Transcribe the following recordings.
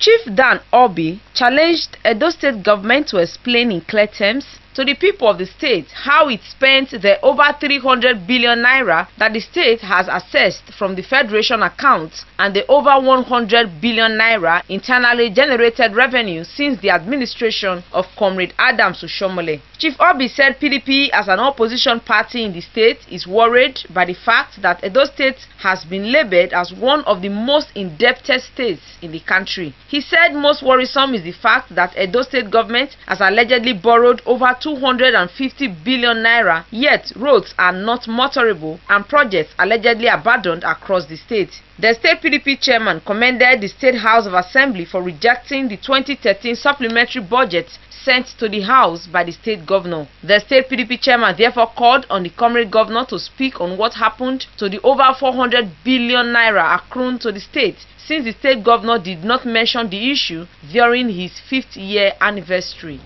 Chief Dan Obi challenged Edo State government to explain in clear terms to the people of the state how it spent the over 300 billion naira that the state has assessed from the Federation accounts and the over 100 billion naira internally generated revenue since the administration of Comrade Adams Oshiomhole. Chief Obi said PDP as an opposition party in the state is worried by the fact that Edo State has been labeled as one of the most indebted states in the country. He said most worrisome is the fact that Edo State government has allegedly borrowed over 250 billion naira, yet roads are not motorable and projects allegedly abandoned across the state. The state PDP chairman commended the State House of Assembly for rejecting the 2013 supplementary budget sent to the House by the state governor. The state PDP chairman therefore called on the Comrade governor to speak on what happened to the over 400 billion naira accrued to the state, since the state governor did not mention the issue during his 5th year anniversary.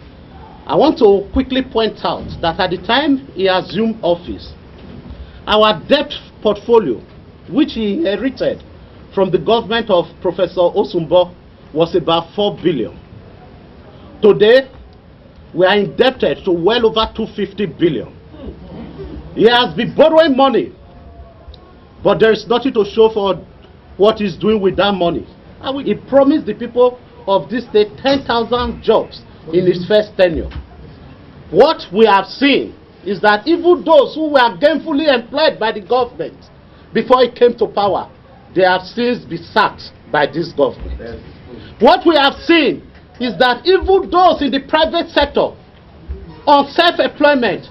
I want to quickly point out that at the time he assumed office, our debt portfolio, which he inherited from the government of Professor Osumbo, was about 4 billion. Today, we are indebted to well over 250 billion. He has been borrowing money, but there is nothing to show for what he's doing with that money. He promised the people of this state 10,000 jobs in his first tenure. What we have seen is that even those who were gainfully employed by the government before he came to power, they have since been sacked by this government. What we have seen is that even those in the private sector on self-employment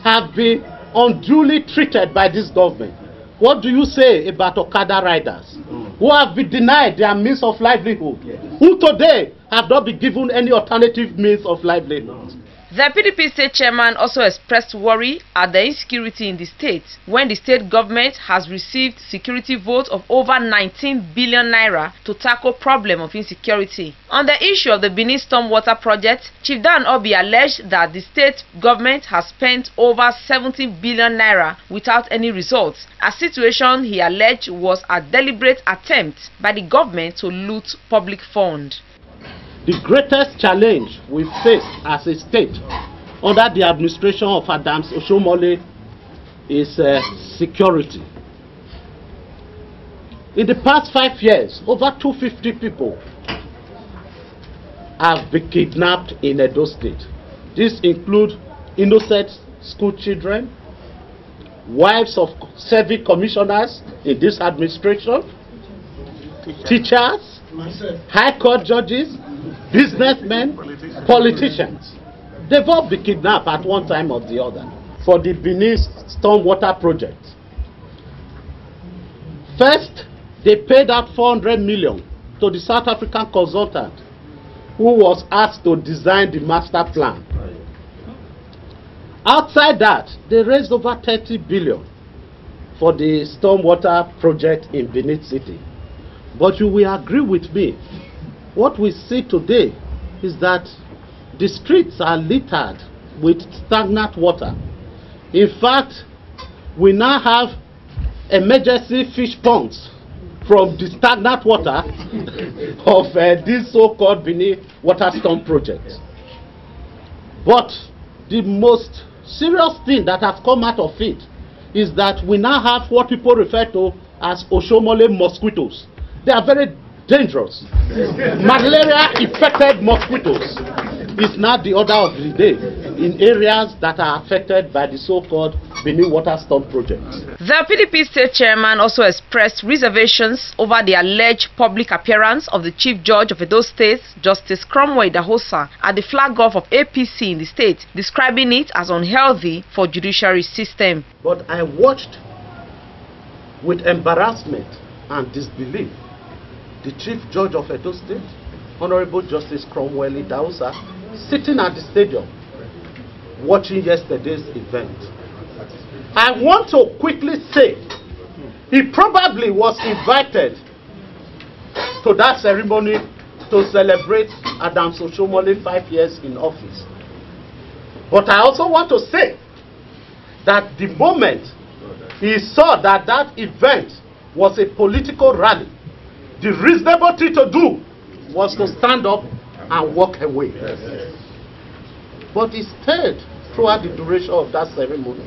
have been unduly treated by this government. What do you say about Okada riders who have been denied their means of livelihood, who today have not been given any alternative means of livelihood? The PDP state chairman also expressed worry at the insecurity in the state when the state government has received security votes of over 19 billion naira to tackle problem of insecurity. On the issue of the Benin Stormwater project, Chief Dan Obi alleged that the state government has spent over 70 billion naira without any results, a situation he alleged was a deliberate attempt by the government to loot public funds. The greatest challenge we face as a state under the administration of Adams Oshiomhole is security. In the past 5 years, over 250 people have been kidnapped in Edo State. This includes innocent school children, wives of serving commissioners in this administration, teachers, high court judges, businessmen, politicians. They've all been kidnapped at one time or the other for the Benin Stormwater project. First, they paid out 400 million to the South African consultant who was asked to design the master plan. Outside that, they raised over 30 billion for the stormwater project in Benin City. But you will agree with me, what we see today is that the streets are littered with stagnant water. In fact, we now have emergency fish ponds from the stagnant water of this so-called Benin water storm project. But the most serious thing that has come out of it is that we now have what people refer to as Oshiomhole mosquitoes. They are very dangerous. Malaria-infected mosquitoes is now the order of the day in areas that are affected by the so-called Benin water storm project. The PDP state chairman also expressed reservations over the alleged public appearance of the Chief Judge of Edo State, Justice Comrade Adams Oshiomhole, at the flag off of APC in the state, describing it as unhealthy for judiciary system. But I watched with embarrassment and disbelief the Chief Judge of Edo State, Honorable Justice Comrade Adams Oshiomhole, sitting at the stadium watching yesterday's event. I want to quickly say he probably was invited to that ceremony to celebrate Adams Oshiomhole 5 years in office. But I also want to say that the moment he saw that that event was a political rally, the reasonable thing to do was to stand up and walk away. But he stayed throughout the duration of that ceremony.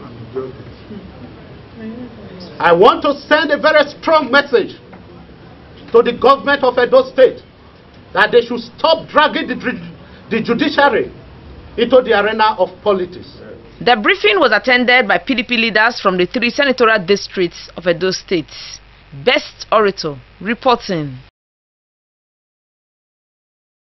I want to send a very strong message to the government of Edo State that they should stop dragging the judiciary into the arena of politics. The briefing was attended by PDP leaders from the 3 senatorial districts of Edo State. Best Orator reporting.